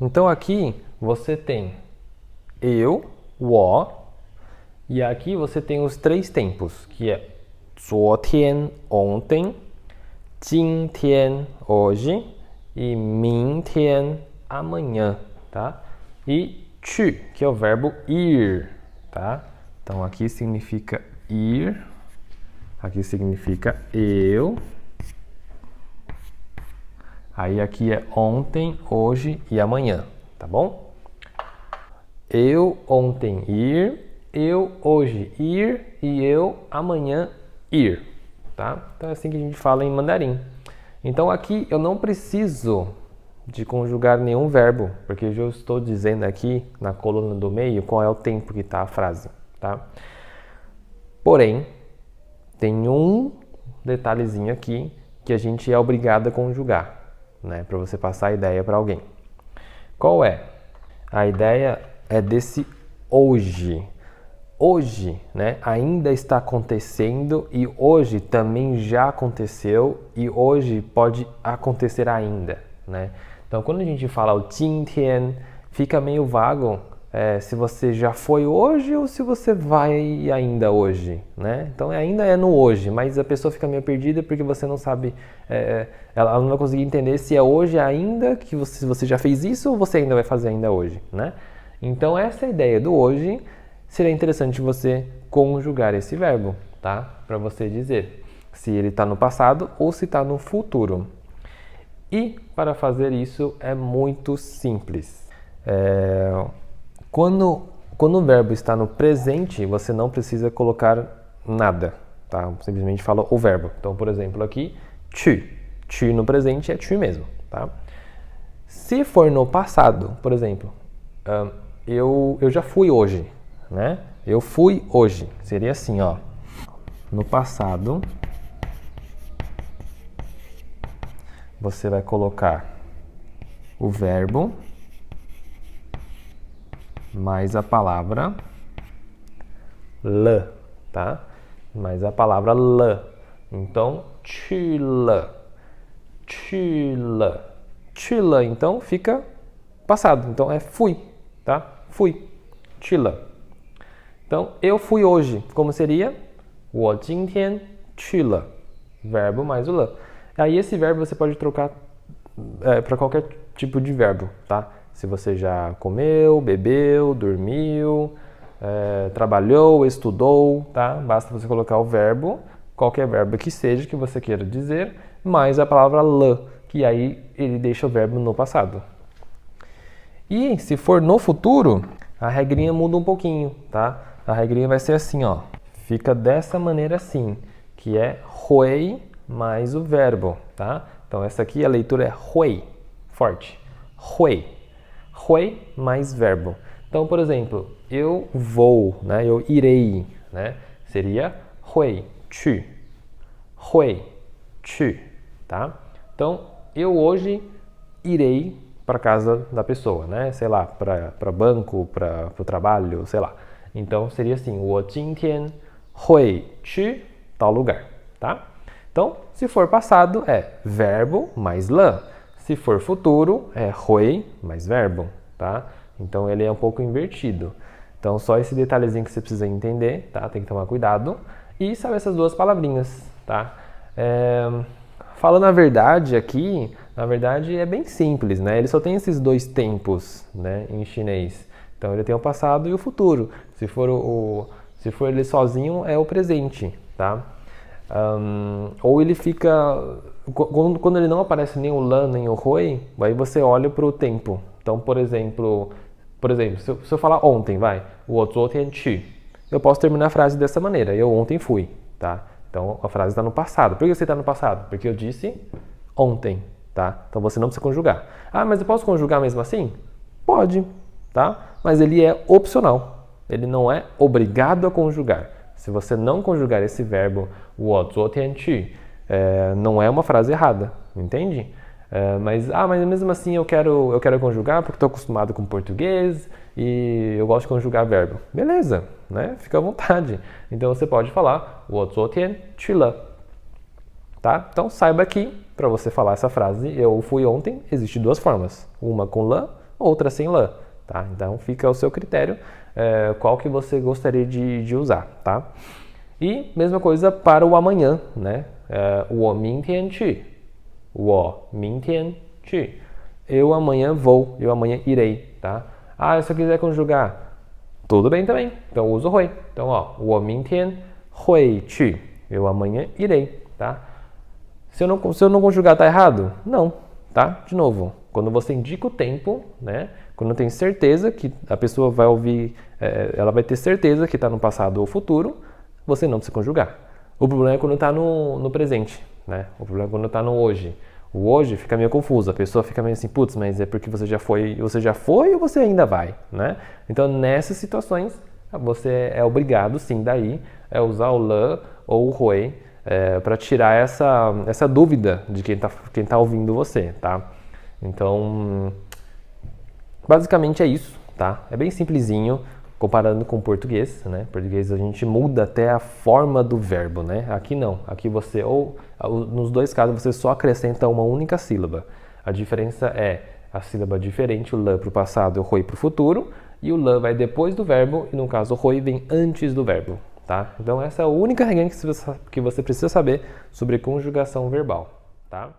Então aqui você tem eu, 我, e aqui você tem os três tempos, que é 昨天, ontem, 今天, hoje, e 明天, amanhã, tá? E 去, que é o verbo ir, tá? Então aqui significa ir, aqui significa eu, aí aqui é ontem, hoje e amanhã, tá bom? Eu ontem ir, eu hoje ir e eu amanhã ir, tá? Então é assim que a gente fala em mandarim. Então aqui eu não preciso de conjugar nenhum verbo, porque eu já estou dizendo aqui na coluna do meio qual é o tempo que está a frase, tá? Porém, tem um detalhezinho aqui que a gente é obrigado a conjugar, né? Para você passar a ideia para alguém. Qual é? A ideia é desse hoje. Hoje, né, ainda está acontecendo e hoje também já aconteceu e hoje pode acontecer ainda, né? Então, quando a gente fala o 今天, fica meio vago se você já foi hoje ou se você vai ainda hoje, né? Então, ainda é no hoje, mas a pessoa fica meio perdida porque você não sabe, ela não vai conseguir entender se é hoje ainda que você já fez isso ou você ainda vai fazer ainda hoje, né? Então, essa ideia do hoje seria interessante você conjugar esse verbo, tá? Para você dizer se ele está no passado ou se está no futuro. E para fazer isso é muito simples. Quando o verbo está no presente, você não precisa colocar nada, tá? Simplesmente fala o verbo. Então, por exemplo, aqui, 去. 去 no presente é 去 mesmo, tá? Se for no passado, por exemplo, eu já fui hoje, né? Eu fui hoje. Seria assim, ó. No passado, você vai colocar o verbo mais a palavra le, tá? Mais a palavra le. Então, 去了. 去了. 去了, então, fica passado. Então, é fui, tá? Fui. 去了. Então, eu fui hoje. Como seria? 我今天去了. Verbo mais o le. Aí esse verbo você pode trocar para qualquer tipo de verbo, tá? Se você já comeu, bebeu, dormiu, trabalhou, estudou, tá? Basta você colocar o verbo, qualquer verbo que seja que você queira dizer, mais a palavra le, que aí ele deixa o verbo no passado. E se for no futuro, a regrinha muda um pouquinho, tá? A regrinha vai ser assim, ó. Fica dessa maneira assim, que é hui mais o verbo, tá? Então essa aqui a leitura é hui, forte. Hui. Hui mais verbo. Então, por exemplo, eu vou, né? Eu irei, né? Seria hui, 去. Hui, 去, tá? Então, eu hoje irei para casa da pessoa, né? Sei lá, para banco, para o trabalho, sei lá. Então, seria assim, 我今天会去tal lugar, tá? Então, se for passado, é verbo mais le. Se for futuro, é hui mais verbo, tá? Então, ele é um pouco invertido. Então, só esse detalhezinho que você precisa entender, tá? Tem que tomar cuidado. E sabe essas duas palavrinhas, tá? Falando a verdade aqui, na verdade é bem simples, né? Ele só tem esses dois tempos, né, em chinês. Então, ele tem o passado e o futuro. Se for ele sozinho, é o presente, tá? Ou ele fica... Quando ele não aparece nem o le nem o hui, aí você olha para o tempo. Então, por exemplo, se eu falar ontem, vai, 我昨天去, eu posso terminar a frase dessa maneira, eu ontem fui, tá? Então, a frase está no passado. Por que você está no passado? Porque eu disse ontem, tá? Então, você não precisa conjugar. Ah, mas eu posso conjugar mesmo assim? Pode, tá? Mas ele é opcional. Ele não é obrigado a conjugar. Se você não conjugar esse verbo 我昨天去, não é uma frase errada, entende? Mas mesmo assim eu quero conjugar porque estou acostumado com português e eu gosto de conjugar verbo. Beleza, né? Fica à vontade. Então você pode falar 我昨天去了, tá? Então saiba que para você falar essa frase, eu fui ontem, existe duas formas. Uma com le, outra sem le, tá? Então fica ao seu critério qual que você gostaria de usar, tá? E mesma coisa para o amanhã, né? 我明天去，我明天去。Eu amanhã vou, eu amanhã irei, tá? Ah, se eu quiser conjugar, tudo bem também. Então uso 会. Então, ó, 我明天会去. Eu amanhã irei, tá? Se eu não conjugar, tá errado? Não, tá? De novo, quando você indica o tempo, né? Quando tem certeza que a pessoa vai ouvir, ela vai ter certeza que está no passado ou futuro, você não precisa conjugar. O problema é quando está no presente, né? O problema é quando está no hoje. O hoje fica meio confuso, a pessoa fica meio assim, putz, mas é porque você já foi ou você ainda vai, né? Então, nessas situações, você é obrigado, sim, daí, usar o le ou o hui para tirar essa dúvida de quem tá ouvindo você, tá? Então, basicamente é isso, tá? É bem simplesinho, comparando com o português, né? Português a gente muda até a forma do verbo, né? Aqui não, aqui você nos dois casos você só acrescenta uma única sílaba. A diferença é a sílaba diferente, o le para o passado e o hui para o futuro, e o le vai depois do verbo e no caso o hui vem antes do verbo, tá? Então essa é a única regra que você precisa saber sobre conjugação verbal, tá?